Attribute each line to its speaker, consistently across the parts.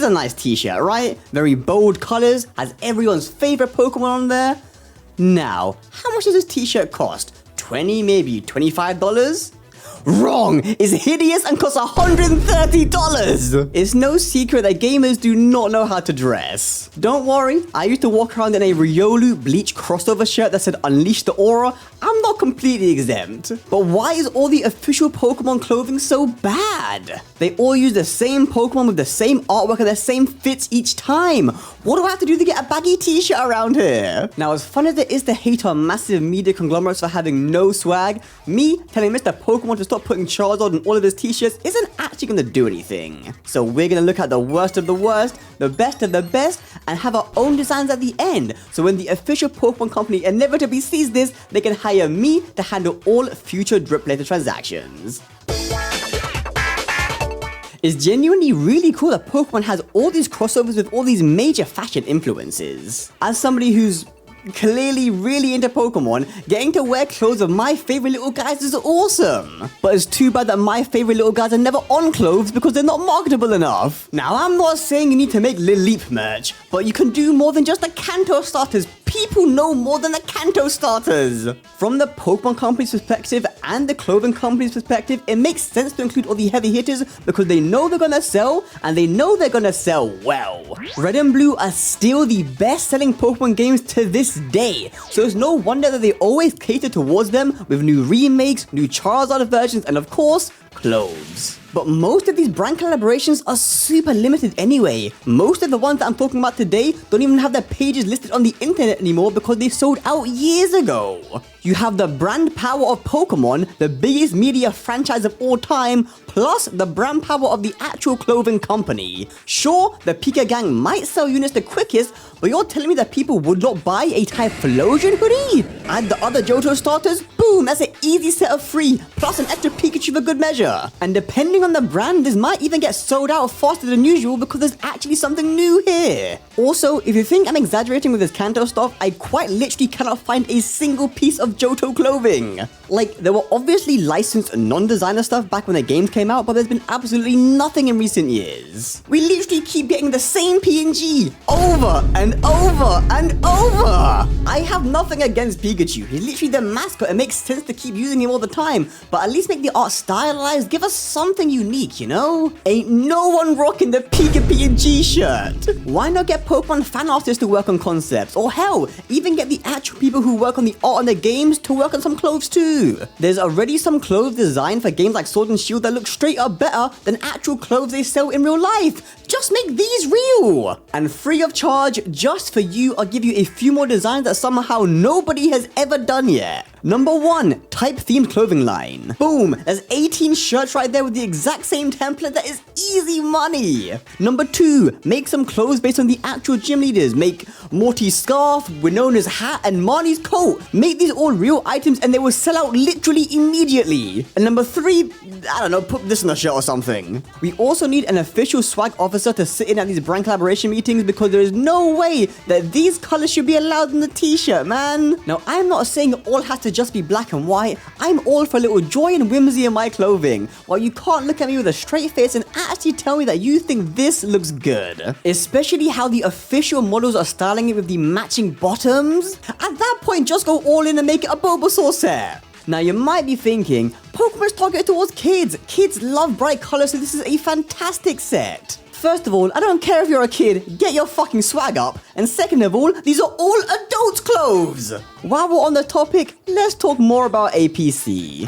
Speaker 1: is a nice t-shirt, right? Very bold colors, has everyone's favorite Pokemon on there. Now, how much does this t-shirt cost? $20, maybe $25? Wrong! It's hideous and costs $130! It's no secret that gamers do not know how to dress. Don't worry, I used to walk around in a Riolu Bleach crossover shirt that said Unleash the Aura. I'm not completely exempt. But why is all the official Pokemon clothing so bad? They all use the same Pokemon with the same artwork and the same fits each time. What do I have to do to get a baggy t-shirt around here? Now, as fun as it is to hate on massive media conglomerates for having no swag, me telling Mr. Pokemon to stop putting Charizard on all of his t-shirts isn't actually going to do anything. So we're going to look at the worst of the worst, the best of the best, and have our own designs at the end. So when the official Pokemon company inevitably sees this, they can hire me to handle all future drip-related transactions. It's genuinely really cool that Pokemon has all these crossovers with all these major fashion influences. As somebody who's clearly really into Pokemon, getting to wear clothes of my favorite little guys is awesome. But it's too bad that my favorite little guys are never on clothes because they're not marketable enough. Now, I'm not saying you need to make Lil Leap merch, but you can do more than just the Kanto starters. People know more than the Kanto starters. From the Pokemon company's perspective and the clothing company's perspective, it makes sense to include all the heavy hitters because they know they're gonna sell and they know they're gonna sell well. Red and Blue are still the best-selling Pokemon games to this day, so it's no wonder that they always cater towards them with new remakes, new Charizard versions, and of course, clothes. But most of these brand collaborations are super limited anyway. Most of the ones that I'm talking about today don't even have their pages listed on the internet anymore because they sold out years ago. You have the brand power of Pokemon, the biggest media franchise of all time, plus the brand power of the actual clothing company. Sure, the Pika gang might sell units the quickest, but you're telling me that people would not buy a Typhlosion hoodie? Add the other Johto starters, boom, that's an easy set of 3, plus an extra Pikachu for good measure. And depending on the brand, this might even get sold out faster than usual because there's actually something new here. Also, if you think I'm exaggerating with this Kanto stuff, I quite literally cannot find a single piece of Johto clothing. Like, there were obviously licensed non-designer stuff back when the games came out, but there's been absolutely nothing in recent years. We literally keep getting the same PNG over and over and over. I have nothing against Pikachu. He's literally the mascot. It makes sense to keep using him all the time, but at least make the art stylized. Give us something unique, you know? Ain't no one rocking the Pika PNG shirt. Why not get Pokemon fan artists to work on concepts? Or hell, even get the actual people who work on the art on the games to work on some clothes too. There's already some clothes designed for games like Sword and Shield that look straight up better than actual clothes they sell in real life. Just make these real. And free of charge, just for you, I'll give you a few more designs that somehow nobody has ever done yet. Number 1, type-themed clothing line. Boom, there's 18 shirts right there with the exact same template. That is easy money. Number 2, make some clothes based on the actual gym leaders. Make Morty's scarf, Winona's hat, and Marnie's coat. Make these all real items and they will sell out literally immediately. And number 3, I don't know, put this in a shirt or something. We also need an official swag officer to sit in at these brand collaboration meetings because there is no way that these colors should be allowed in the t-shirt, man. Now, I'm not saying it all has to just be black and white. I'm all for a little joy and whimsy in my clothing. While you can't look at me with a straight face and actually tell me that you think this looks good. Especially how the official models are styling it with the matching bottoms. At that point, just go all in and make it a Bulbasaur set. Now, you might be thinking, Pokemon's targeted towards kids. Kids love bright colors, so this is a fantastic set. First of all, I don't care if you're a kid, get your fucking swag up. And second of all, these are all adult clothes. While we're on the topic, let's talk more about A.P.C.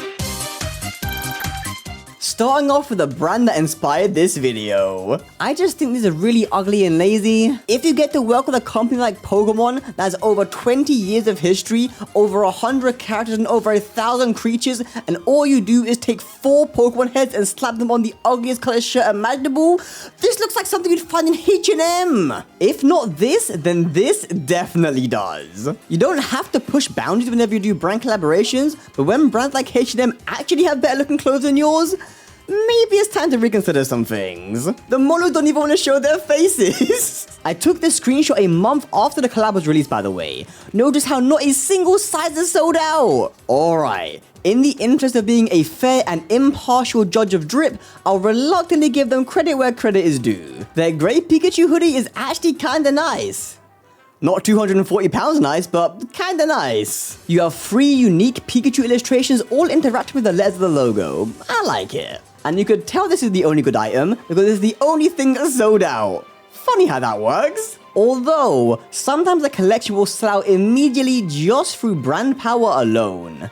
Speaker 1: Starting off with a brand that inspired this video. I just think these are really ugly and lazy. If you get to work with a company like Pokemon that has over 20 years of history, over 100 characters and over 1,000 creatures, and all you do is take 4 Pokemon heads and slap them on the ugliest color shirt imaginable, this looks like something you'd find in H&M. If not this, then this definitely does. You don't have to push boundaries whenever you do brand collaborations, but when brands like H&M actually have better looking clothes than yours, maybe it's time to reconsider some things. The models don't even want to show their faces. I took this screenshot a month after the collab was released, by the way. Notice how not a single size is sold out. Alright, In the interest of being a fair and impartial judge of drip, I'll reluctantly give them credit where credit is due. Their grey Pikachu hoodie is actually kinda nice. Not 240 pounds nice, but kinda nice. You have 3 unique Pikachu illustrations all interacting with the letters of the logo. I like it. And you could tell this is the only good item because it's the only thing that's sold out. Funny how that works. Although, sometimes the collection will sell out immediately just through brand power alone.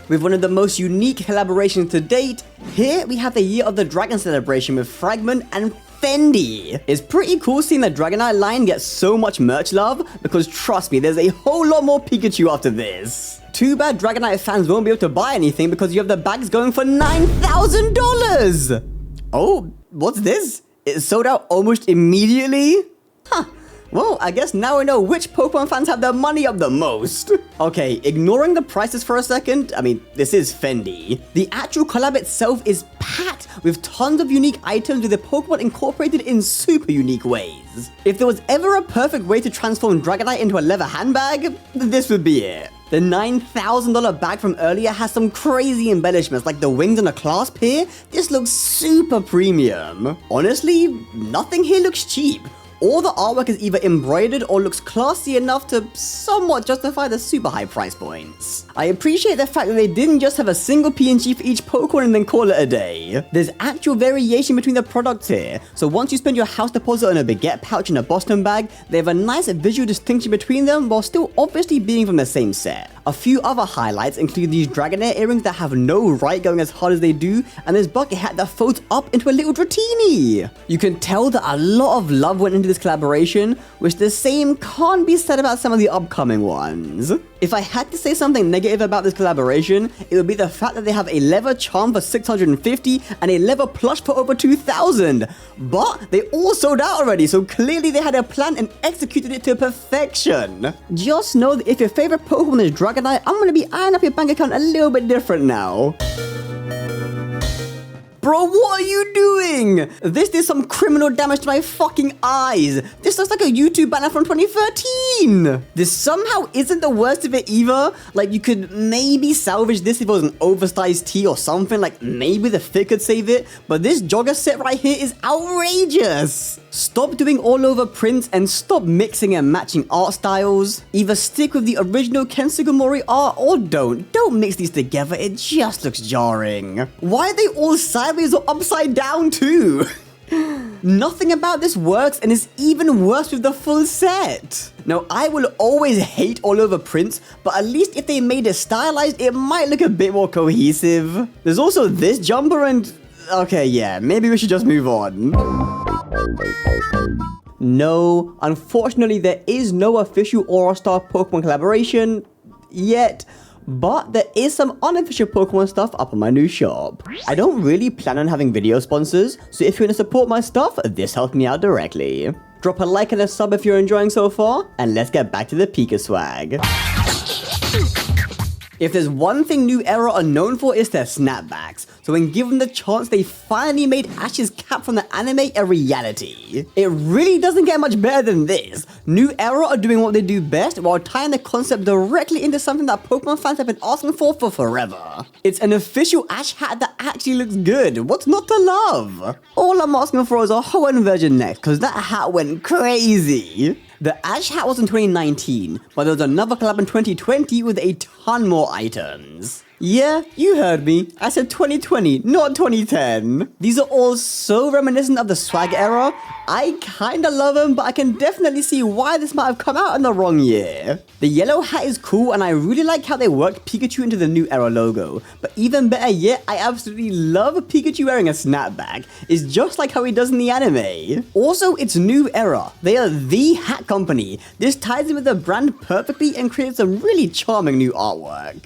Speaker 1: With one of the most unique collaborations to date, here we have the Year of the Dragon celebration with Fragment and Fendi. It's pretty cool seeing the Dragonite line get so much merch love because trust me, there's a whole lot more Pikachu after this. Too bad Dragonite fans won't be able to buy anything because you have the bags going for $9,000! Oh, what's this? It sold out almost immediately? Huh. Well, I guess now we know which Pokemon fans have their money up the most. Okay, ignoring the prices for a second, I mean, this is Fendi. The actual collab itself is packed with tons of unique items with the Pokemon incorporated in super unique ways. If there was ever a perfect way to transform Dragonite into a leather handbag, this would be it. The $9,000 bag from earlier has some crazy embellishments like the wings and a clasp here. This looks super premium. Honestly, nothing here looks cheap. All the artwork is either embroidered or looks classy enough to somewhat justify the super high price points. I appreciate the fact that they didn't just have a single PNG for each Pokemon and then call it a day. There's actual variation between the products here, so once you spend your house deposit on a baguette pouch and a Boston bag, they have a nice visual distinction between them while still obviously being from the same set. A few other highlights include these Dragonair earrings that have no right going as hard as they do, and this bucket hat that folds up into a little Dratini. You can tell that a lot of love went into this collaboration, which the same can't be said about some of the upcoming ones. If I had to say something negative about this collaboration, it would be the fact that they have a leather charm for $650 and a leather plush for over $2,000. But they all sold out already, so clearly they had a plan and executed it to perfection. Just know that if your favorite Pokemon is Dragonite, I'm gonna be eyeing up your bank account a little bit different now. Bro, what are you doing? This did some criminal damage to my fucking eyes. This looks like a YouTube banner from 2013. This somehow isn't the worst of it either. Like, you could maybe salvage this if it was an oversized tee or something. Like, maybe the fit could save it. But this jogger set right here is outrageous. Stop doing all over prints and stop mixing and matching art styles. Either stick with the original Ken Sugimori art or don't. Don't mix these together, it just looks jarring. Why are they all sideways or upside down too? Nothing about this works and is even worse with the full set. Now, I will always hate all over prints, but at least if they made it stylized, it might look a bit more cohesive. There's also this jumper and... okay, yeah, maybe we should just move on. No, unfortunately there is no official AURASTAR Pokemon collaboration yet, but there is some unofficial Pokemon stuff up on my new shop. I don't really plan on having video sponsors, so if you want to support my stuff, this helps me out directly. Drop a like and a sub if you're enjoying so far, and let's get back to the Pika swag. If there's one thing New Era are known for, it's their snapbacks. So when given the chance, they finally made Ash's cap from the anime a reality. It really doesn't get much better than this. New Era are doing what they do best while tying the concept directly into something that Pokemon fans have been asking for forever. It's an official Ash hat that actually looks good. What's not to love? All I'm asking for is a Hoenn version next, because that hat went crazy. The Ash hat was in 2019, but there was another collab in 2020 with a ton more items. Yeah, you heard me. I said 2020, not 2010. These are all so reminiscent of the swag era. I kinda love them, but I can definitely see why this might have come out in the wrong year. The yellow hat is cool, and I really like how they worked Pikachu into the New Era logo. But even better yet, I absolutely love Pikachu wearing a snapback. It's just like how he does in the anime. Also, it's New Era. They are the hat company. This ties in with the brand perfectly and creates some really charming new artwork.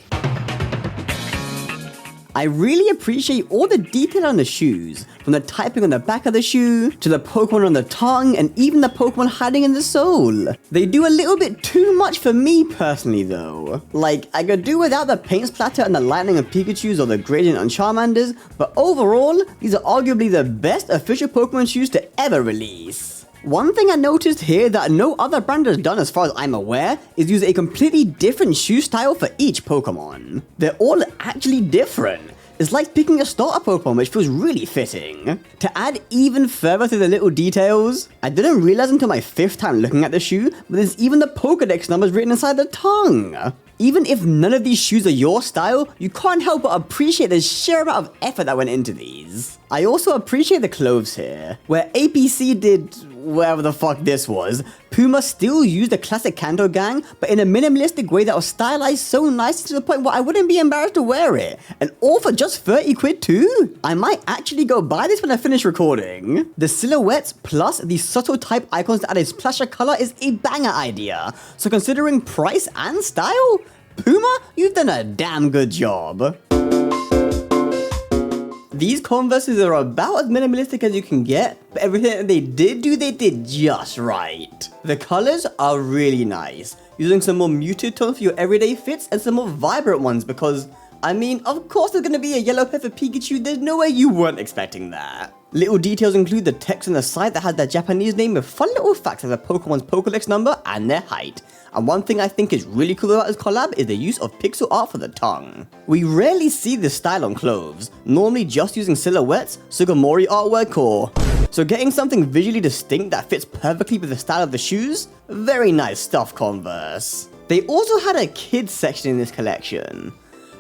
Speaker 1: I really appreciate all the detail on the shoes, from the typing on the back of the shoe, to the Pokemon on the tongue, and even the Pokemon hiding in the sole. They do a little bit too much for me personally though. Like, I could do without the paint splatter and the lightning on Pikachu's or the gradient on Charmander's, but overall, these are arguably the best official Pokemon shoes to ever release. One thing I noticed here that no other brand has done as far as I'm aware is use a completely different shoe style for each Pokemon. They're all actually different. It's like picking a starter Pokemon, which feels really fitting. To add even further to the little details, I didn't realize until my 5th time looking at the shoe, but there's even the Pokedex numbers written inside the tongue. Even if none of these shoes are your style, you can't help but appreciate the sheer amount of effort that went into these. I also appreciate the clothes here, where A.P.C did whatever the fuck this was. Puma still used the classic Kanto gang, but in a minimalistic way that was stylized so nicely to the point where I wouldn't be embarrassed to wear it. And all for just 30 quid too? I might actually go buy this when I finish recording. The silhouettes plus the subtle type icons that add a splash of color is a banger idea. So considering price and style, Puma, you've done a damn good job. These Converses are about as minimalistic as you can get, but everything that they did do, they did just right. The colors are really nice, using some more muted tones for your everyday fits and some more vibrant ones because, I mean, of course there's gonna be a yellow pepper Pikachu, there's no way you weren't expecting that. Little details include the text on the side that has their Japanese name with fun little facts of the Pokemon's Pokédex number and their height. And one thing I think is really cool about this collab is the use of pixel art for the tongue. We rarely see this style on clothes, normally just using silhouettes, Sugimori artwork core. So getting something visually distinct that fits perfectly with the style of the shoes, very nice stuff, Converse. They also had a kids section in this collection.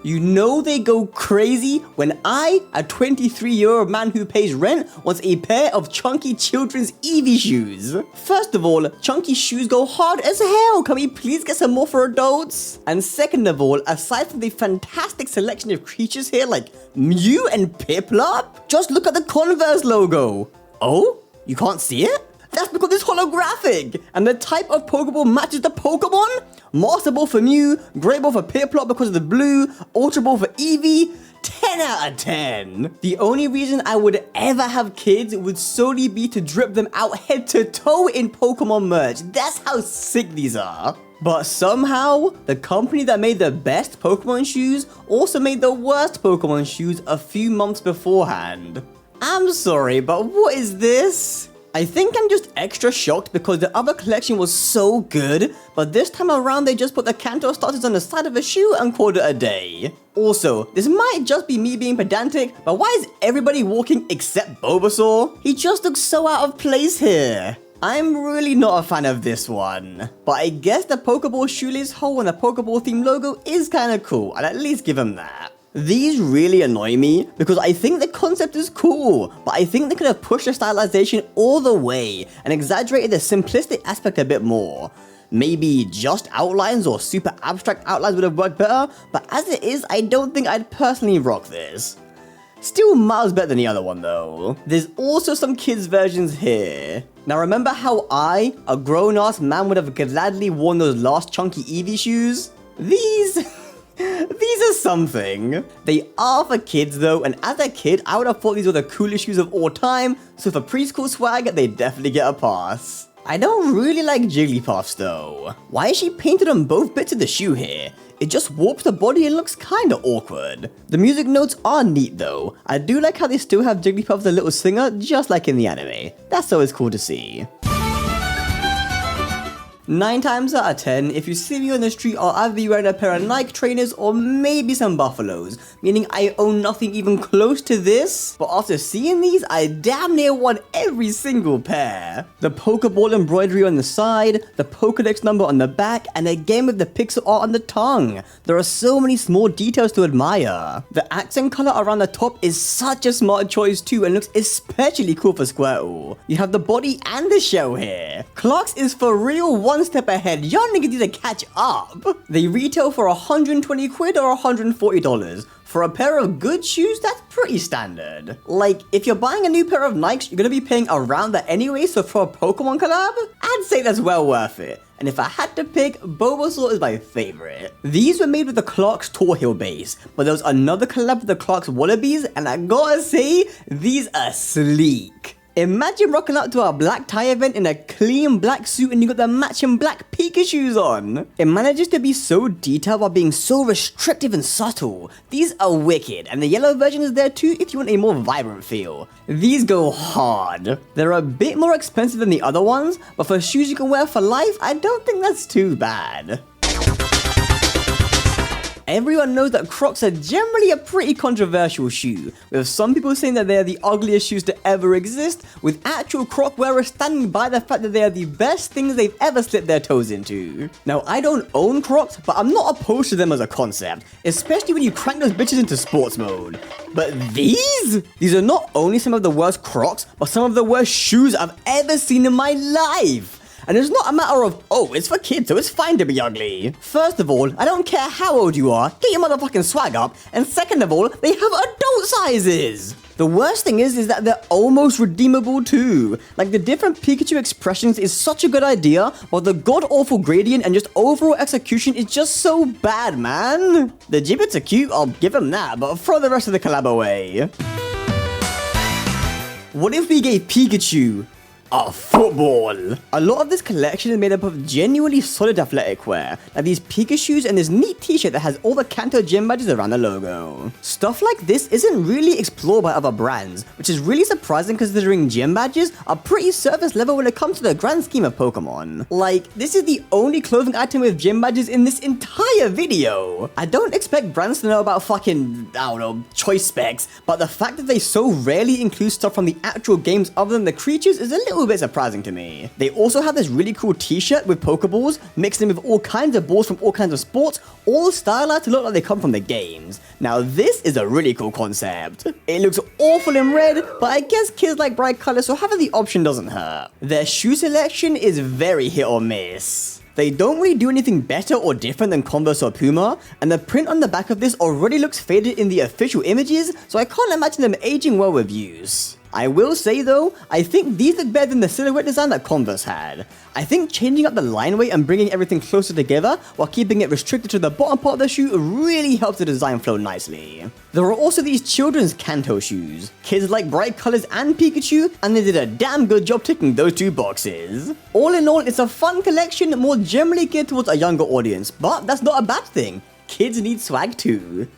Speaker 1: You know they go crazy when I, a 23-year-old man who pays rent, wants a pair of chunky children's Eevee shoes. First of all, chunky shoes go hard as hell. Can we please get some more for adults? And second of all, aside from the fantastic selection of creatures here like Mew and Piplup, just look at the Converse logo. Oh? You can't see it? That's because it's holographic, and the type of Pokeball matches the Pokemon. Master Ball for Mew, Great Ball for Piplup because of the blue, Ultra Ball for Eevee. 10 out of 10. The only reason I would ever have kids would solely be to drip them out head to toe in Pokemon merch. That's how sick these are. But somehow, the company that made the best Pokemon shoes also made the worst Pokemon shoes a few months beforehand. I'm sorry, but what is this? I think I'm just extra shocked because the other collection was so good, but this time around they just put the Kanto starters on the side of a shoe and called it a day. Also, this might just be me being pedantic, but why is everybody walking except Bulbasaur? He just looks so out of place here. I'm really not a fan of this one, but I guess the Pokeball shoelace hole and the Pokeball theme logo is kinda cool, I'll at least give him that. These really annoy me because I think the concept is cool, but I think they could have pushed the stylization all the way and exaggerated the simplistic aspect a bit more. Maybe just outlines or super abstract outlines would have worked better, but as it is, I don't think I'd personally rock this. Still miles better than the other one though. There's also some kids versions here. Now remember how I, a grown-ass man, would have gladly worn those last chunky Eevee shoes? These are something. They are for kids though, and as a kid, I would have thought these were the coolest shoes of all time, so for preschool swag, they definitely get a pass. I don't really like Jigglypuffs though. Why is she painted on both bits of the shoe here? It just warps the body and looks kinda awkward. The music notes are neat though. I do like how they still have Jigglypuff the little singer, just like in the anime. That's always cool to see. 9 times out of 10, if you see me on the street, I'll either be wearing a pair of Nike trainers or maybe some Buffaloes, meaning I own nothing even close to this, but after seeing these, I damn near want every single pair. The Pokeball embroidery on the side, the Pokedex number on the back, and again with the pixel art on the tongue. There are so many small details to admire. The accent color around the top is such a smart choice too and looks especially cool for Squirtle. You have the body and the shell here. Crocs is for real one step ahead. Y'all niggas need to catch up. They retail for 120 quid or $140. For a pair of good shoes, that's pretty standard. Like, if you're buying a new pair of Nikes, you're gonna be paying around that anyway, so for a Pokemon collab, I'd say that's well worth it. And if I had to pick, Bulbasaur is my favorite. These were made with the Crocs Tor Heel base, but there was another collab with the Crocs Wallabies, and I gotta say, these are sleek. Imagine rocking up to a black tie event in a clean black suit and you got the matching black Pikachus on. It manages to be so detailed while being so restrictive and subtle. These are wicked, and the yellow version is there too if you want a more vibrant feel. These go hard. They're a bit more expensive than the other ones, but for shoes you can wear for life, I don't think that's too bad. Everyone knows that Crocs are generally a pretty controversial shoe, with some people saying that they are the ugliest shoes to ever exist, with actual Croc wearers standing by the fact that they are the best things they've ever slipped their toes into. Now, I don't own Crocs, but I'm not opposed to them as a concept, especially when you crank those bitches into sports mode. But these? These are not only some of the worst Crocs, but some of the worst shoes I've ever seen in my life. And it's not a matter of, oh, it's for kids, so it's fine to be ugly. First of all, I don't care how old you are, get your motherfucking swag up. And second of all, they have adult sizes. The worst thing is that they're almost redeemable too. Like, the different Pikachu expressions is such a good idea, while the god-awful gradient and just overall execution is just so bad, man. The gibbets are cute, I'll give them that, but throw the rest of the collab away. What if we gave Pikachu a football? A lot of this collection is made up of genuinely solid athletic wear, like these Pikachus and this neat t-shirt that has all the Kanto gym badges around the logo. Stuff like this isn't really explored by other brands, which is really surprising considering gym badges are pretty surface level when it comes to the grand scheme of Pokemon. Like, this is the only clothing item with gym badges in this entire video. I don't expect brands to know about fucking, I don't know, choice specs, but the fact that they so rarely include stuff from the actual games other than the creatures is a little bit surprising to me. They also have this really cool t-shirt with Pokeballs, mixed in with all kinds of balls from all kinds of sports, all stylized to look like they come from the games. Now this is a really cool concept. It looks awful in red, but I guess kids like bright colors, so having the option doesn't hurt. Their shoe selection is very hit or miss. They don't really do anything better or different than Converse or Puma, and the print on the back of this already looks faded in the official images, so I can't imagine them aging well with use. I will say though, I think these look better than the silhouette design that Converse had. I think changing up the line weight and bringing everything closer together while keeping it restricted to the bottom part of the shoe really helps the design flow nicely. There are also these children's Kanto shoes. Kids like bright colors and Pikachu, and they did a damn good job ticking those two boxes. All in all, it's a fun collection more generally geared towards a younger audience, but that's not a bad thing. Kids need swag too.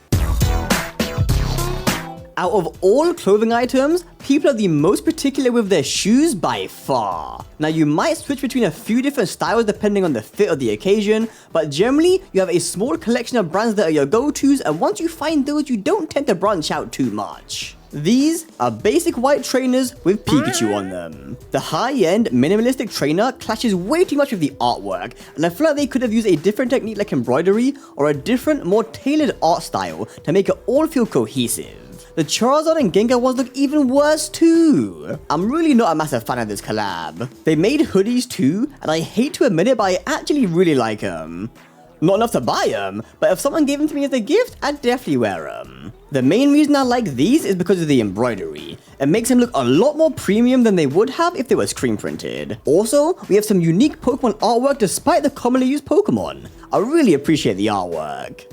Speaker 1: Out of all clothing items, people are the most particular with their shoes by far. Now, you might switch between a few different styles depending on the fit of the occasion, but generally, you have a small collection of brands that are your go-tos, and once you find those, you don't tend to branch out too much. These are basic white trainers with Pikachu on them. The high-end, minimalistic trainer clashes way too much with the artwork, and I feel like they could have used a different technique like embroidery, or a different, more tailored art style to make it all feel cohesive. The Charizard and Gengar ones look even worse too. I'm really not a massive fan of this collab. They made hoodies too, and I hate to admit it, but I actually really like them. Not enough to buy them, but if someone gave them to me as a gift, I'd definitely wear them. The main reason I like these is because of the embroidery. It makes them look a lot more premium than they would have if they were screen printed. Also, we have some unique Pokemon artwork despite the commonly used Pokemon. I really appreciate the artwork.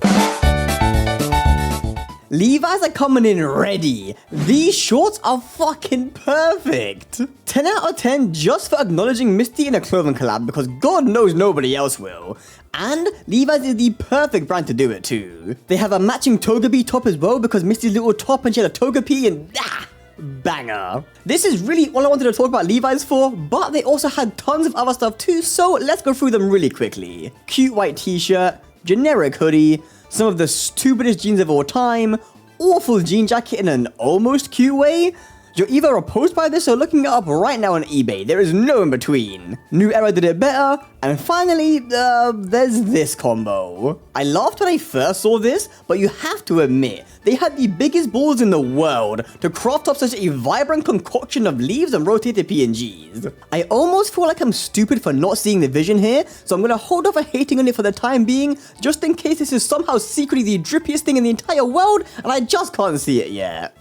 Speaker 1: Levi's are coming in ready. These shorts are fucking perfect. 10 out of 10 just for acknowledging Misty in a clothing collab because God knows nobody else will. And Levi's is the perfect brand to do it too. They have a matching Togepi top as well because Misty's little top and she had a Togepi and banger. This is really all I wanted to talk about Levi's for, but they also had tons of other stuff too, so let's go through them really quickly. Cute white t-shirt, generic hoodie, some of the stupidest jeans of all time, awful jean jacket in an almost cute way. You're either opposed by this or looking it up right now on eBay. There is no in between. New Era did it better. And finally, there's this combo. I laughed when I first saw this, but you have to admit, they had the biggest balls in the world to craft up such a vibrant concoction of leaves and rotated PNGs. I almost feel like I'm stupid for not seeing the vision here, so I'm gonna hold off on hating on it for the time being, just in case this is somehow secretly the drippiest thing in the entire world, and I just can't see it yet.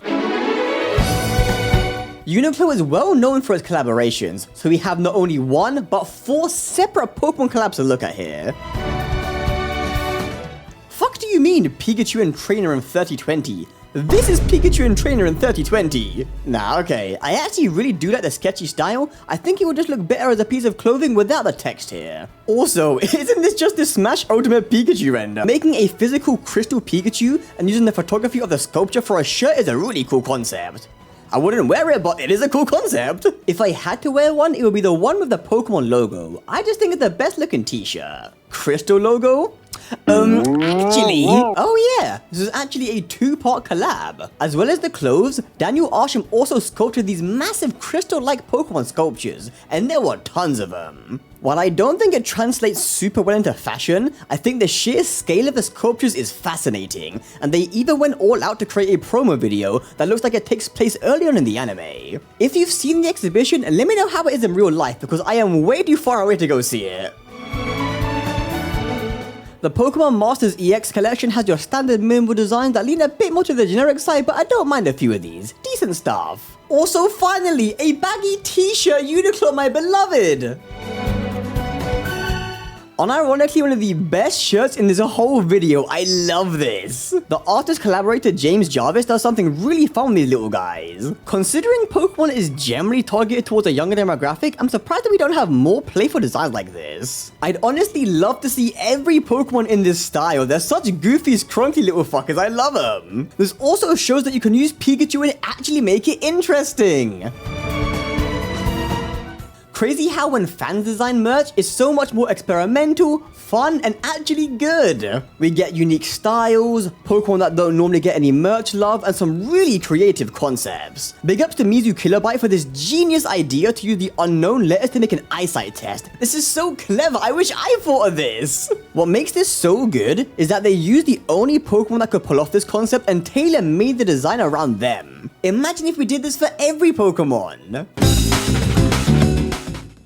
Speaker 1: Uniqlo is well known for its collaborations, so we have not only one, but 4 separate Pokemon collabs to look at here. Fuck do you mean Pikachu and Trainer in 3020? This is Pikachu and Trainer in 3020. Nah, okay, I actually really do like the sketchy style. I think it would just look better as a piece of clothing without the text here. Also, isn't this just the Smash Ultimate Pikachu render? Making a physical crystal Pikachu and using the photography of the sculpture for a shirt is a really cool concept. I wouldn't wear it, but it is a cool concept. If I had to wear one, it would be the one with the Pokemon logo. I just think it's the best looking t-shirt. Crystal logo? Actually, oh yeah, this is actually a two-part collab. As well as the clothes, Daniel Arsham also sculpted these massive crystal-like Pokemon sculptures, and there were tons of them. While I don't think it translates super well into fashion, I think the sheer scale of the sculptures is fascinating, and they even went all out to create a promo video that looks like it takes place early on in the anime. If you've seen the exhibition, let me know how it is in real life, because I am way too far away to go see it. The Pokemon Masters EX collection has your standard minimal designs that lean a bit more to the generic side, but I don't mind a few of these. Decent stuff. Also, finally, a baggy t-shirt Uniqlo, my beloved! Unironically, one of the best shirts in this whole video. I love this. The artist collaborator James Jarvis does something really fun with these little guys. Considering Pokemon is generally targeted towards a younger demographic, I'm surprised that we don't have more playful designs like this. I'd honestly love to see every Pokemon in this style. They're such goofy, scrunky little fuckers. I love them. This also shows that you can use Pikachu and actually make it interesting. Crazy how when fans design merch, it's so much more experimental, fun, and actually good. We get unique styles, Pokemon that don't normally get any merch love, and some really creative concepts. Big ups to Mizu Kilobyte for this genius idea to use the unknown letters to make an eyesight test. This is so clever, I wish I thought of this. What makes this so good is that they used the only Pokemon that could pull off this concept and tailor-made the design around them. Imagine if we did this for every Pokemon.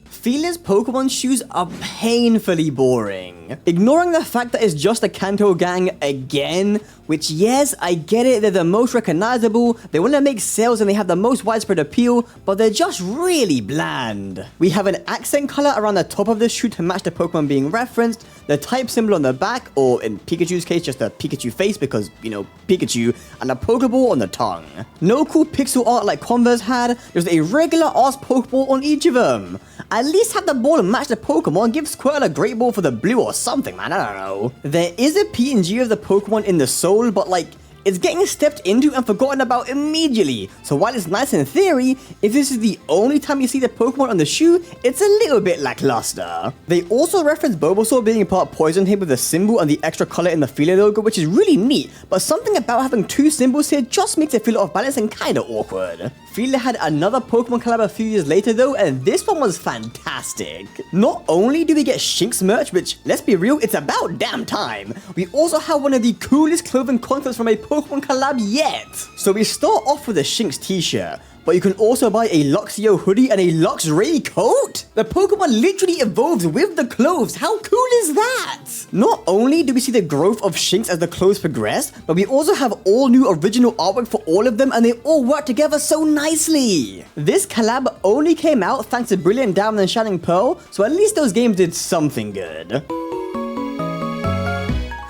Speaker 1: Fila's Pokemon shoes are painfully boring. Ignoring the fact that it's just a Kanto gang again, which yes, I get it, they're the most recognizable, they want to make sales and they have the most widespread appeal, but they're just really bland. We have an accent color around the top of the shoe to match the Pokemon being referenced, the type symbol on the back, or in Pikachu's case, just a Pikachu face because, you know, Pikachu, and a Pokeball on the tongue. No cool pixel art like Converse had, just a regular ass Pokeball on each of them. At least have the ball match the Pokemon, give Squirtle a great ball for the blue or something, man, I don't know. There is a PNG of the Pokemon in the soul, but like, it's getting stepped into and forgotten about immediately. So while it's nice in theory, if this is the only time you see the Pokemon on the shoe, it's a little bit lackluster. They also reference Bulbasaur being part poison here with the symbol and the extra color in the Fila logo, which is really neat, but something about having two symbols here just makes it feel off balance and kinda awkward. Fila had another Pokemon collab a few years later though, and this one was fantastic. Not only do we get Shinx merch, which, let's be real, it's about damn time, we also have one of the coolest clothing concepts from a Pokemon collab yet. So we start off with a Shinx t-shirt, but you can also buy a Luxio hoodie and a Luxray coat? The Pokemon literally evolves with the clothes. How cool is that? Not only do we see the growth of Shinx as the clothes progress, but we also have all new original artwork for all of them and they all work together so nicely. This collab only came out thanks to Brilliant Diamond and Shining Pearl, so at least those games did something good.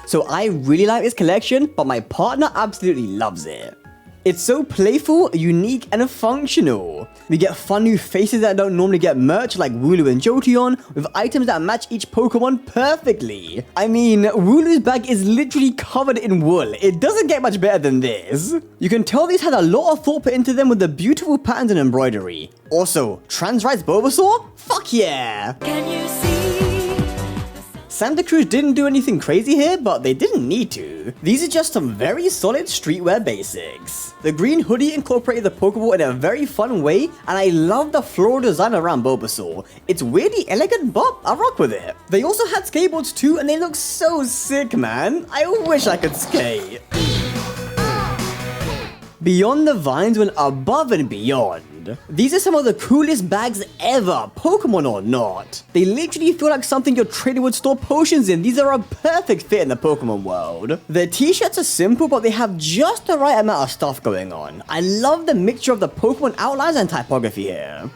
Speaker 1: So I really like this collection, but my partner absolutely loves it. It's so playful, unique, and functional. We get fun new faces that don't normally get merch like Wooloo and Jolteon, with items that match each Pokemon perfectly. I mean, Wooloo's bag is literally covered in wool. It doesn't get much better than this. You can tell these had a lot of thought put into them with the beautiful patterns and embroidery. Also, Trans rights Bulbasaur? Fuck yeah! Can you see? Santa Cruz didn't do anything crazy here, but they didn't need to. These are just some very solid streetwear basics. The green hoodie incorporated the Pokeball in a very fun way, and I love the floral design around Bulbasaur. It's weirdly elegant, but I rock with it. They also had skateboards too, and they look so sick, man. I wish I could skate. Beyond the Vines went above and beyond. These are some of the coolest bags ever, Pokemon or not. They literally feel like something your trader would store potions in. These are a perfect fit in the Pokemon world. The t-shirts are simple, but they have just the right amount of stuff going on. I love the mixture of the Pokemon outlines and typography here.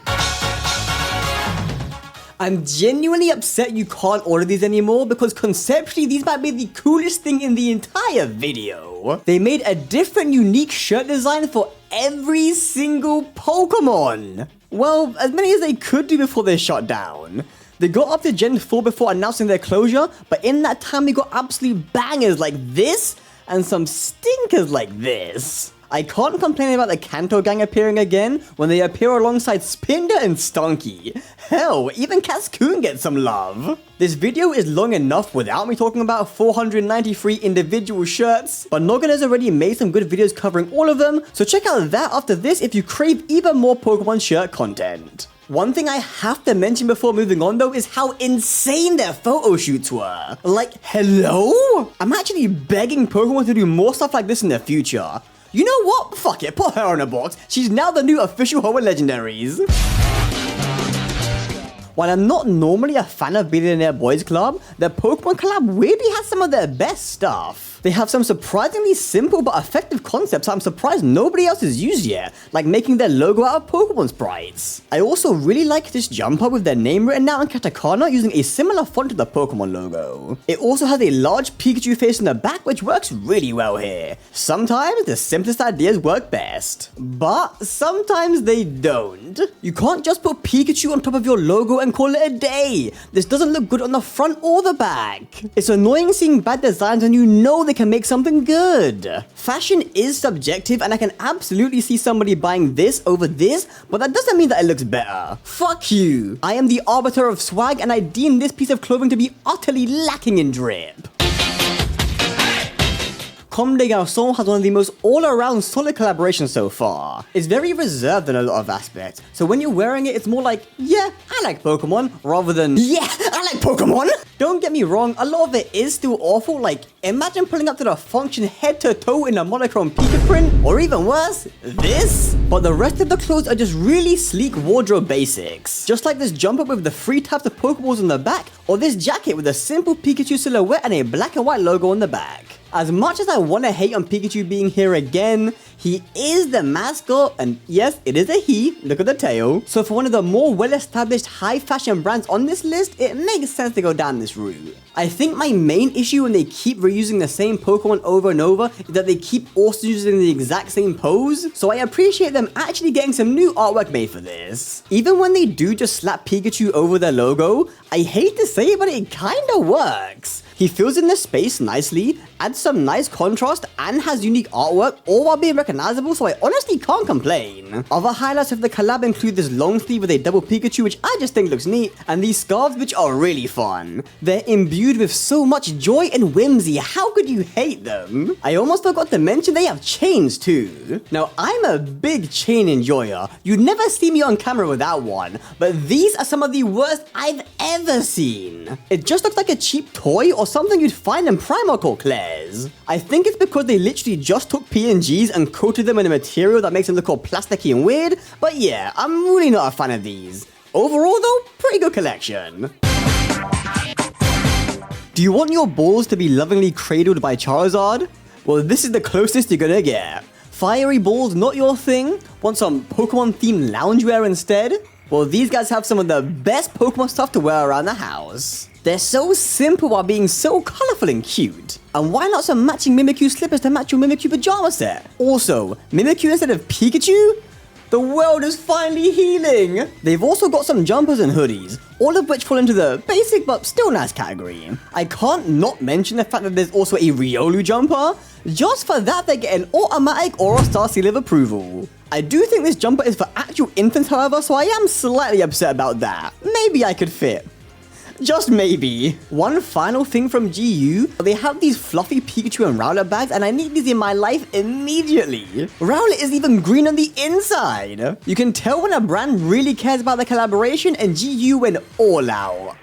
Speaker 1: I'm genuinely upset you can't order these anymore because conceptually these might be the coolest thing in the entire video. They made a different unique shirt design for every single Pokemon. Well, as many as they could do before they shut down. They got up to Gen 4 before announcing their closure, but in that time we got absolute bangers like this and some stinkers like this. I can't complain about the Kanto gang appearing again when they appear alongside Spinder and Stunky. Hell, even Cascoon gets some love. This video is long enough without me talking about 493 individual shirts, but Noggin has already made some good videos covering all of them, so check out that after this if you crave even more Pokemon shirt content. One thing I have to mention before moving on though is how insane their photo shoots were. Like, hello? I'm actually begging Pokemon to do more stuff like this in the future. You know what? Fuck it, put her in a box. She's now the new official Hoa Legendaries. While I'm not normally a fan of Billionaire Boys Club, their Pokemon collab weirdly has some of their best stuff. They have some surprisingly simple but effective concepts I'm surprised nobody else has used yet, like making their logo out of Pokemon sprites. I also really like this jumper with their name written out in katakana using a similar font to the Pokemon logo. It also has a large Pikachu face in the back which works really well here. Sometimes the simplest ideas work best, but sometimes they don't. You can't just put Pikachu on top of your logo and call it a day. This doesn't look good on the front or the back. It's annoying seeing bad designs when you know they can make something good. Fashion is subjective and I can absolutely see somebody buying this over this, but that doesn't mean that it looks better. Fuck you. I am the arbiter of swag and I deem this piece of clothing to be utterly lacking in drip. Comme Des Garcons has one of the most all-around solid collaborations so far. It's very reserved in a lot of aspects, so when you're wearing it, it's more like, yeah, I like Pokemon, rather than, yeah, I like Pokemon! Don't get me wrong, a lot of it is still awful, like, imagine pulling up to the function head to toe in a monochrome Pika print, or even worse, this? But the rest of the clothes are just really sleek wardrobe basics. Just like this jumper with the 3 types of Pokeballs on the back, or this jacket with a simple Pikachu silhouette and a black and white logo on the back. As much as I want to hate on Pikachu being here again, he is the mascot, and yes, it is a he, look at the tail. So for one of the more well-established high-fashion brands on this list, it makes sense to go down this route. I think my main issue when they keep reusing the same Pokemon over and over is that they keep also using the exact same pose, so I appreciate them actually getting some new artwork made for this. Even when they do just slap Pikachu over their logo, I hate to say it, but it kinda works. He fills in the space nicely, adds some nice contrast, and has unique artwork, all while being recognizable, so I honestly can't complain. Other highlights of the collab include this long sleeve with a double Pikachu, which I just think looks neat, and these scarves, which are really fun. They're imbued with so much joy and whimsy, how could you hate them? I almost forgot to mention they have chains too. Now, I'm a big chain enjoyer. You'd never see me on camera without one, but these are some of the worst I've ever seen. It just looks like a cheap toy or something you'd find in Primark or Claire's. I think it's because they literally just took PNGs and coated them in a material that makes them look all plasticky and weird, but yeah, I'm really not a fan of these. Overall though, pretty good collection. Do you want your balls to be lovingly cradled by Charizard? Well, this is the closest you're gonna get. Fiery balls not your thing? Want some Pokemon themed loungewear instead? Well, these guys have some of the best Pokemon stuff to wear around the house. They're so simple while being so colorful and cute. And why not some matching Mimikyu slippers to match your Mimikyu pajama set? Also, Mimikyu instead of Pikachu? The world is finally healing! They've also got some jumpers and hoodies, all of which fall into the basic but still nice category. I can't not mention the fact that there's also a Riolu jumper. Just for that, they get an automatic AURASTAR seal of approval. I do think this jumper is for actual infants, however, so I am slightly upset about that. Maybe I could fit. Just maybe. One final thing from GU, they have these fluffy Pikachu and Rowlet bags and I need these in my life immediately. Rowlet is even green on the inside. You can tell when a brand really cares about the collaboration and GU went all out.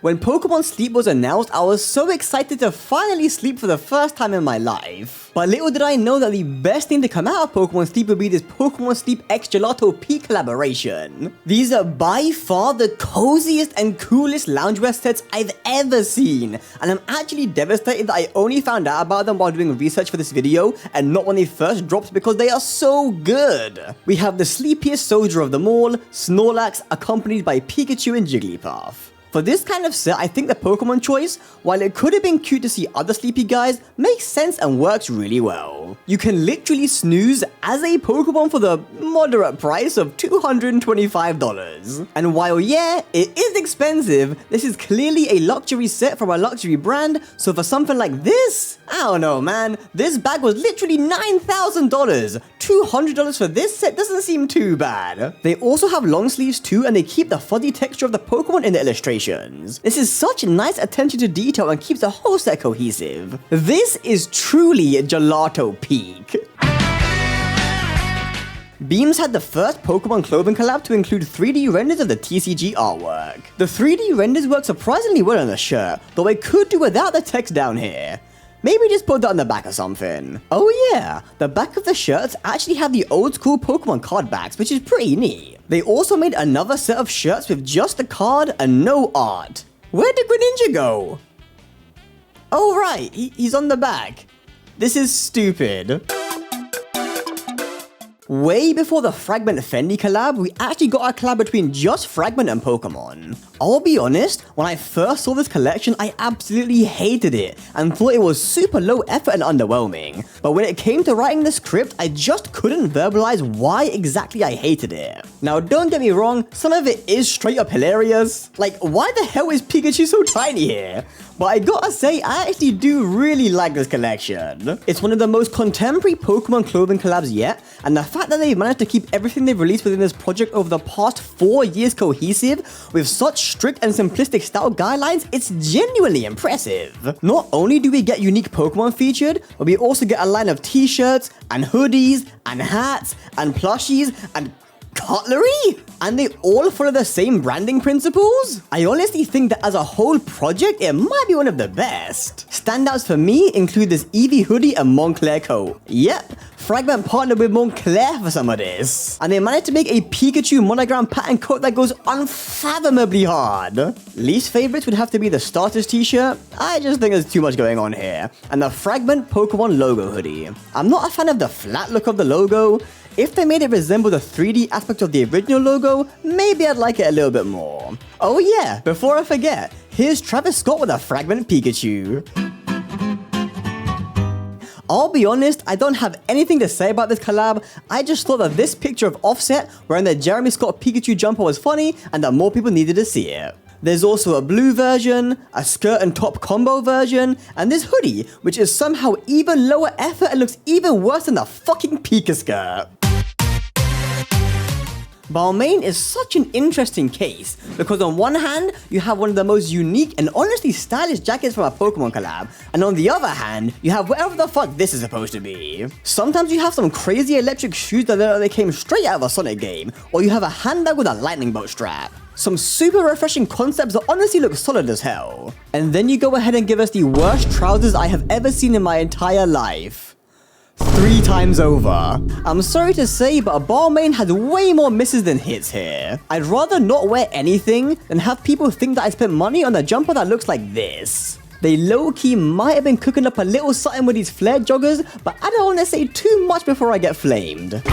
Speaker 1: When Pokemon Sleep was announced, I was so excited to finally sleep for the first time in my life. But little did I know that the best thing to come out of Pokemon Sleep would be this Pokemon Sleep X Gelato Pique collaboration. These are by far the coziest and coolest loungewear sets I've ever seen, and I'm actually devastated that I only found out about them while doing research for this video and not when they first dropped because they are so good. We have the sleepiest soldier of them all, Snorlax, accompanied by Pikachu and Jigglypuff. For this kind of set, I think the Pokemon choice, while it could have been cute to see other sleepy guys, makes sense and works really well. You can literally snooze as a Pokemon for the moderate price of $225. And while yeah, it is expensive, this is clearly a luxury set from a luxury brand, so for something like this, I don't know man, this bag was literally $9,000. $200 for this set doesn't seem too bad. They also have long sleeves too, and they keep the fuzzy texture of the Pokemon in the illustrations. This is such nice attention to detail and keeps the whole set cohesive. This is truly Gelato Pique. Beams had the first Pokemon clothing collab to include 3D renders of the TCG artwork. The 3D renders work surprisingly well on the shirt, though I could do without the text down here. Maybe just put that on the back or something. Oh yeah, the back of the shirts actually have the old school Pokemon card backs, which is pretty neat. They also made another set of shirts with just the card and no art. Where did Greninja go? Oh right, he's on the back. This is stupid. Way before the Fragment Fendi collab, we actually got a collab between just Fragment and Pokemon. I'll be honest, when I first saw this collection, I absolutely hated it and thought it was super low effort and underwhelming. But when it came to writing the script, I just couldn't verbalize why exactly I hated it. Now don't get me wrong, some of it is straight up hilarious. Like, why the hell is Pikachu so tiny here? But I gotta say, I actually do really like this collection. It's one of the most contemporary Pokemon clothing collabs yet, and the fact that they've managed to keep everything they've released within this project over the past 4 years cohesive, with such strict and simplistic style guidelines, it's genuinely impressive. Not only do we get unique Pokemon featured, but we also get a line of t-shirts, and hoodies, and hats, and plushies, and cutlery? And they all follow the same branding principles? I honestly think that as a whole project, it might be one of the best. Standouts for me include this Eevee hoodie and Montclair coat. Yep, Fragment partnered with Montclair for some of this. And they managed to make a Pikachu monogram pattern coat that goes unfathomably hard. Least favorites would have to be the starters t-shirt. I just think there's too much going on here. And the Fragment Pokemon logo hoodie. I'm not a fan of the flat look of the logo. If they made it resemble the 3D aspect of the original logo, maybe I'd like it a little bit more. Oh yeah, before I forget, here's Travis Scott with a Fragment Pikachu. I'll be honest, I don't have anything to say about this collab. I just thought that this picture of Offset wearing the Jeremy Scott Pikachu jumper was funny and that more people needed to see it. There's also a blue version, a skirt and top combo version, and this hoodie, which is somehow even lower effort and looks even worse than the fucking Pika skirt. Balmain is such an interesting case, because on one hand, you have one of the most unique and honestly stylish jackets from a Pokemon collab, and on the other hand, you have whatever the fuck this is supposed to be. Sometimes you have some crazy electric shoes that look like they came straight out of a Sonic game, or you have a handbag with a lightning bolt strap. Some super refreshing concepts that honestly look solid as hell. And then you go ahead and give us the worst trousers I have ever seen in my entire life. 3 times over. I'm sorry to say, but Balmain has way more misses than hits here. I'd rather not wear anything than have people think that I spent money on a jumper that looks like this. They low-key might have been cooking up a little something with these flare joggers, but I don't want to say too much before I get flamed.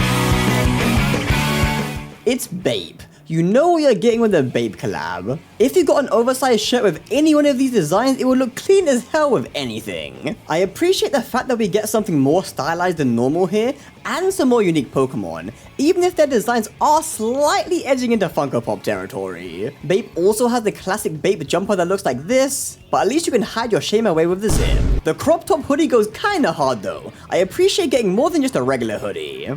Speaker 1: It's Bape. You know what you're getting with the Bape collab. If you got an oversized shirt with any one of these designs, it would look clean as hell with anything. I appreciate the fact that we get something more stylized than normal here, and some more unique Pokemon, even if their designs are slightly edging into Funko Pop territory. Bape also has the classic Bape jumper that looks like this, but at least you can hide your shame away with the zip. The crop top hoodie goes kinda hard though. I appreciate getting more than just a regular hoodie.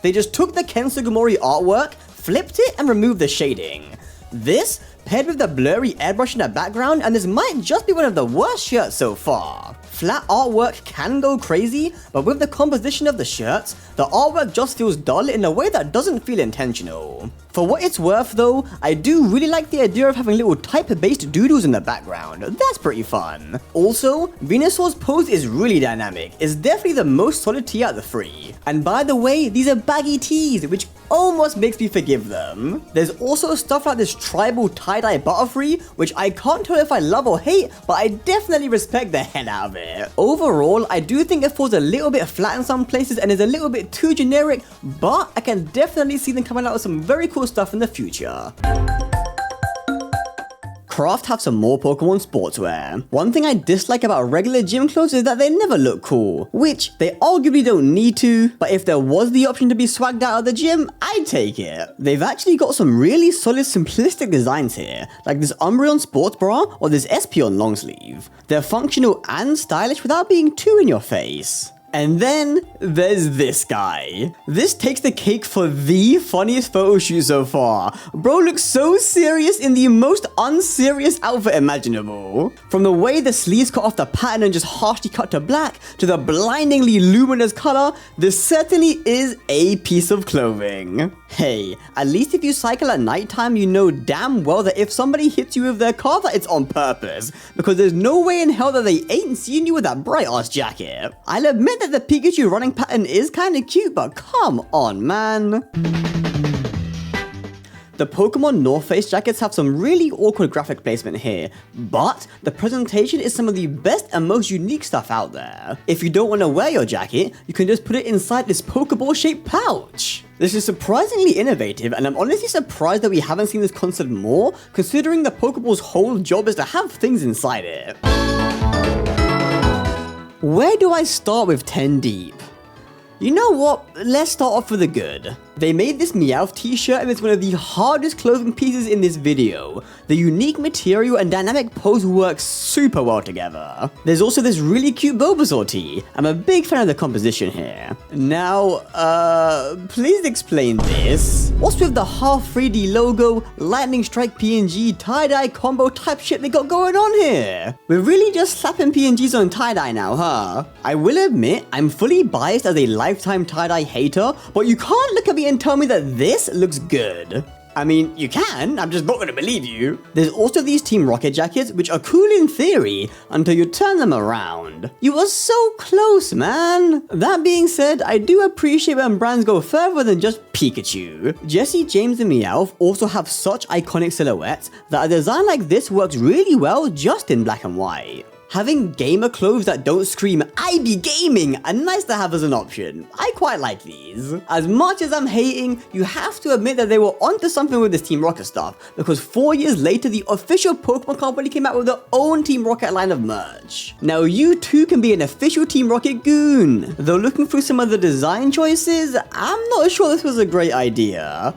Speaker 1: They just took the Ken Sugimori artwork, flipped it, and removed the shading. This, paired with the blurry airbrush in the background, and this might just be one of the worst shirts so far. Flat artwork can go crazy, but with the composition of the shirts, the artwork just feels dull in a way that doesn't feel intentional. For what it's worth though, I do really like the idea of having little type-based doodles in the background. That's pretty fun. Also, Venusaur's pose is really dynamic. It's definitely the most solid tee out of the three. And by the way, these are baggy tees, which almost makes me forgive them. There's also stuff like this tribal tie-dye butterfree, which I can't tell if I love or hate, but I definitely respect the hell out of it. Overall, I do think it falls a little bit flat in some places and is a little bit too generic, but I can definitely see them coming out with some very cool stuff in the future. Craft have some more Pokemon sportswear. One thing I dislike about regular gym clothes is that they never look cool, which they arguably don't need to, but if there was the option to be swagged out of the gym, I'd take it. They've actually got some really solid simplistic designs here, like this Umbreon sports bra or this Espeon long sleeve. They're functional and stylish without being too in your face. And then there's this guy. This takes the cake for the funniest photo shoot so far. Bro looks so serious in the most unserious outfit imaginable. From the way the sleeves cut off the pattern and just harshly cut to black, to the blindingly luminous color, this certainly is a piece of clothing. Hey, at least if you cycle at nighttime, you know damn well that if somebody hits you with their car, that it's on purpose. Because there's no way in hell that they ain't seen you with that bright ass jacket. I'll admit that the Pikachu running pattern is kinda cute, but come on, man. The Pokemon North Face jackets have some really awkward graphic placement here, but the presentation is some of the best and most unique stuff out there. If you don't want to wear your jacket, you can just put it inside this Pokeball shaped pouch. This is surprisingly innovative, and I'm honestly surprised that we haven't seen this concept more, considering the Pokeball's whole job is to have things inside it. Where do I start with 10 deep? You know what, let's start off with the good. They made this Meowth t-shirt and it's one of the hardest clothing pieces in this video. The unique material and dynamic pose work super well together. There's also this really cute Bulbasaur tee. I'm a big fan of the composition here. Now, please explain this. What's with the half 3D logo, lightning strike PNG, tie-dye combo type shit they got going on here? We're really just slapping PNGs on tie-dye now, huh? I will admit, I'm fully biased as a lifetime tie-dye hater, but you can't look at me and tell me that this looks good. I mean, you can, I'm just not gonna believe you. There's also these Team Rocket jackets, which are cool in theory, until you turn them around. You are so close, man. That being said, I do appreciate when brands go further than just Pikachu. Jessie, James, and Meowth also have such iconic silhouettes that a design like this works really well just in black and white. Having gamer clothes that don't scream, "I be gaming," are nice to have as an option. I quite like these. As much as I'm hating, you have to admit that they were onto something with this Team Rocket stuff, because 4 years later, the official Pokemon company came out with their own Team Rocket line of merch. Now you too can be an official Team Rocket goon. Though looking through some of the design choices, I'm not sure this was a great idea.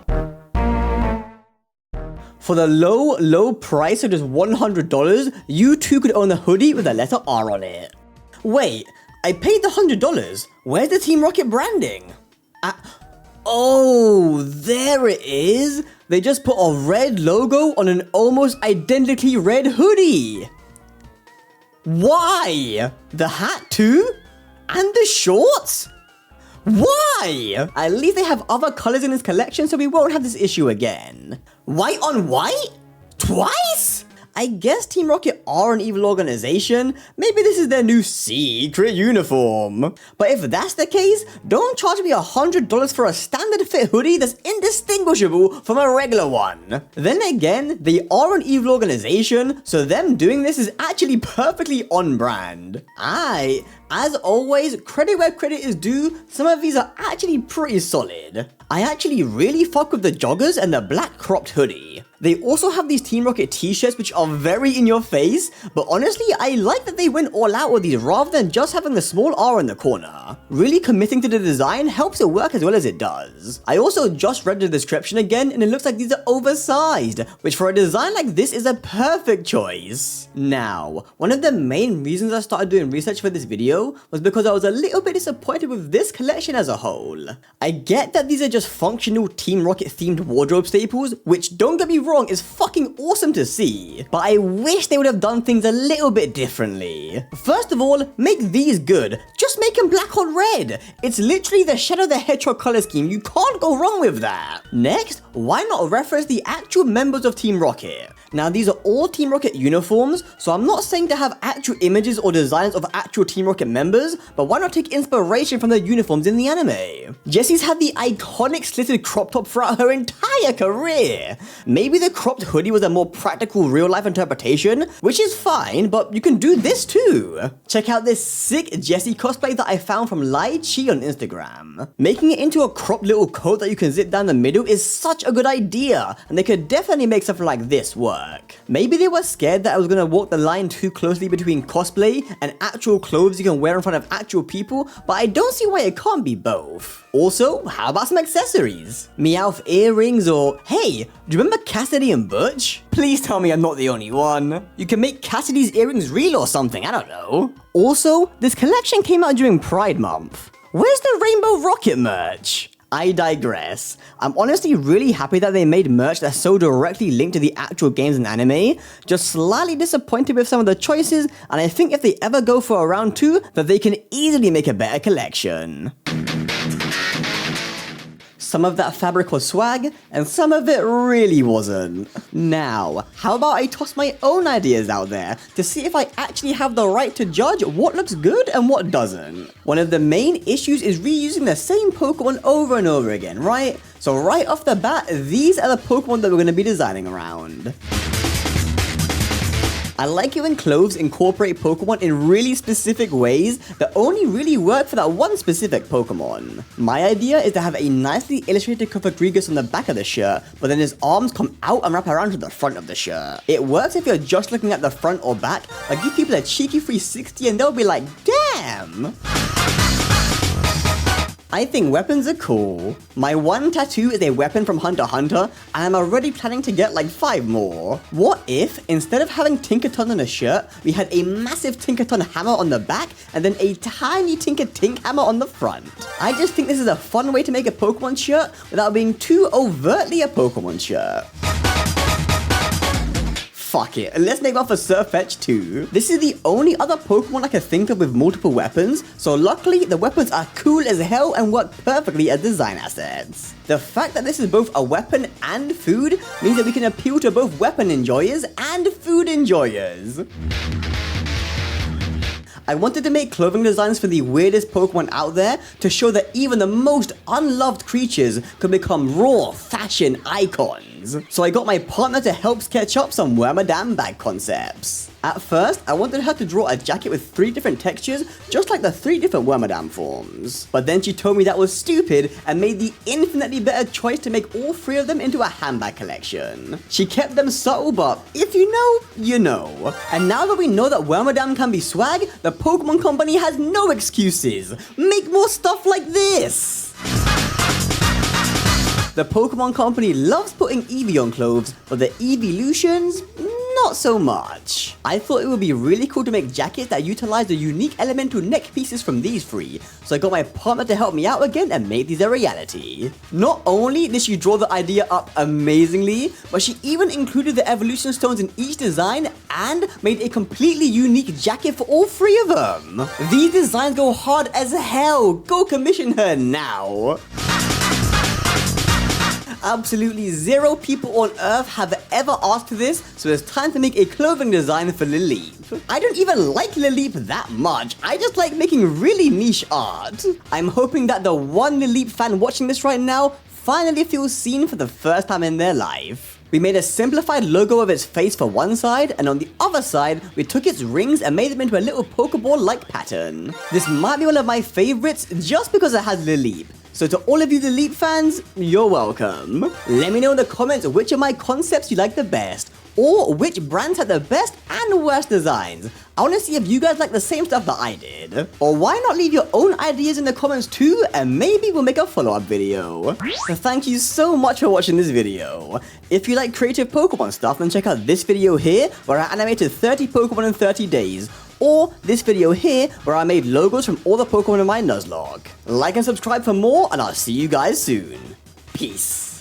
Speaker 1: For the low price of just $100, you too could own a hoodie with the letter R on it. Wait, I paid the $100. Where's the Team Rocket branding? Oh, there it is. They just put a red logo on an almost identically red hoodie. Why? The hat too? And the shorts? Why? At least they have other colors in this collection, so we won't have this issue again. White on white? Twice? I guess Team Rocket are an evil organization. Maybe this is their new secret uniform. But if that's the case, don't charge me $100 for a standard fit hoodie that's indistinguishable from a regular one. Then again, they are an evil organization, so them doing this is actually perfectly on brand. As always, credit where credit is due, some of these are actually pretty solid. I actually really fuck with the joggers and the black cropped hoodie. They also have these Team Rocket t-shirts which are very in your face, but honestly, I like that they went all out with these rather than just having the small R in the corner. Really committing to the design helps it work as well as it does. I also just read the description again and it looks like these are oversized, which for a design like this is a perfect choice. Now, one of the main reasons I started doing research for this video though was because I was a little bit disappointed with this collection as a whole. I get that these are just functional Team Rocket themed wardrobe staples, which, don't get me wrong, is fucking awesome to see, but I wish they would have done things a little bit differently. First of all, make these good. Just make them black on red. It's literally the Shadow the Hedgehog color scheme. You can't go wrong with that. Next, why not reference the actual members of Team Rocket? Now, these are all Team Rocket uniforms, so I'm not saying to have actual images or designs of actual Team Rocket members, but why not take inspiration from the uniforms in the anime? Jessie's had the iconic slitted crop top throughout her entire career. Maybe the cropped hoodie was a more practical real-life interpretation, which is fine, but you can do this too. Check out this sick Jessie cosplay that I found from Lai Chi on Instagram. Making it into a cropped little coat that you can zip down the middle is such a good idea, and they could definitely make something like this work. Maybe they were scared that I was gonna walk the line too closely between cosplay and actual clothes you can wear in front of actual people, but I don't see why it can't be both. Also, how about some accessories? Meowth earrings, or hey, do you remember Cassidy and Butch? Please tell me I'm not the only one. You can make Cassidy's earrings real or something, I don't know. Also, this collection came out during Pride Month. Where's the Rainbow Rocket merch? I digress. I'm honestly really happy that they made merch that's so directly linked to the actual games and anime. Just slightly disappointed with some of the choices, and I think if they ever go for a round 2, that they can easily make a better collection. Some of that fabric was swag, and some of it really wasn't. Now, how about I toss my own ideas out there to see if I actually have the right to judge what looks good and what doesn't. One of the main issues is reusing the same Pokemon over and over again, right? So right off the bat, these are the Pokemon that we're going to be designing around. I like it when clothes incorporate Pokemon in really specific ways that only really work for that one specific Pokemon. My idea is to have a nicely illustrated Cofagrigus on the back of the shirt, but then his arms come out and wrap around to the front of the shirt. It works if you're just looking at the front or back, but give people a cheeky 360 and they'll be like, damn! I think weapons are cool. My one tattoo is a weapon from Hunter x Hunter, and I'm already planning to get like 5 more. What if, instead of having Tinkaton on a shirt, we had a massive Tinkaton hammer on the back, and then a tiny Tink hammer on the front? I just think this is a fun way to make a Pokemon shirt without being too overtly a Pokemon shirt. Fuck it, let's make one for Sirfetch'd too. This is the only other Pokemon I can think of with multiple weapons, so luckily the weapons are cool as hell and work perfectly as design assets. The fact that this is both a weapon and food means that we can appeal to both weapon enjoyers and food enjoyers. I wanted to make clothing designs for the weirdest Pokemon out there to show that even the most unloved creatures could become raw fashion icons. So I got my partner to help sketch up some Wormadam bag concepts. At first, I wanted her to draw a jacket with 3 different textures, just like the 3 different Wormadam forms. But then she told me that was stupid and made the infinitely better choice to make all 3 of them into a handbag collection. She kept them subtle, but if you know, you know. And now that we know that Wormadam can be swag, the Pokemon Company has no excuses. Make more stuff like this! The Pokemon Company loves putting Eevee on clothes, but the Eeveelutions, not so much. I thought it would be really cool to make jackets that utilize the unique elemental neck pieces from these 3, so I got my partner to help me out again and make these a reality. Not only did she draw the idea up amazingly, but she even included the evolution stones in each design and made a completely unique jacket for all 3 of them. These designs go hard as hell. Go commission her now. Absolutely 0 people on Earth have ever asked for this, so it's time to make a clothing design for Lileep. I don't even like Lileep that much, I just like making really niche art. I'm hoping that the one Lileep fan watching this right now finally feels seen for the first time in their life. We made a simplified logo of its face for one side, and on the other side, we took its rings and made them into a little Pokeball-like pattern. This might be one of my favorites just because it has Lileep. So to all of you Lileep fans, you're welcome. Let me know in the comments which of my concepts you like the best, or which brands had the best and worst designs. I want to see if you guys like the same stuff that I did. Or why not leave your own ideas in the comments too, and maybe we'll make a follow-up video. So thank you so much for watching this video. If you like creative Pokemon stuff, then check out this video here, where I animated 30 Pokemon in 30 days. or this video here where I made logos from all the Pokemon in my Nuzlocke. Like and subscribe for more, and I'll see you guys soon. Peace.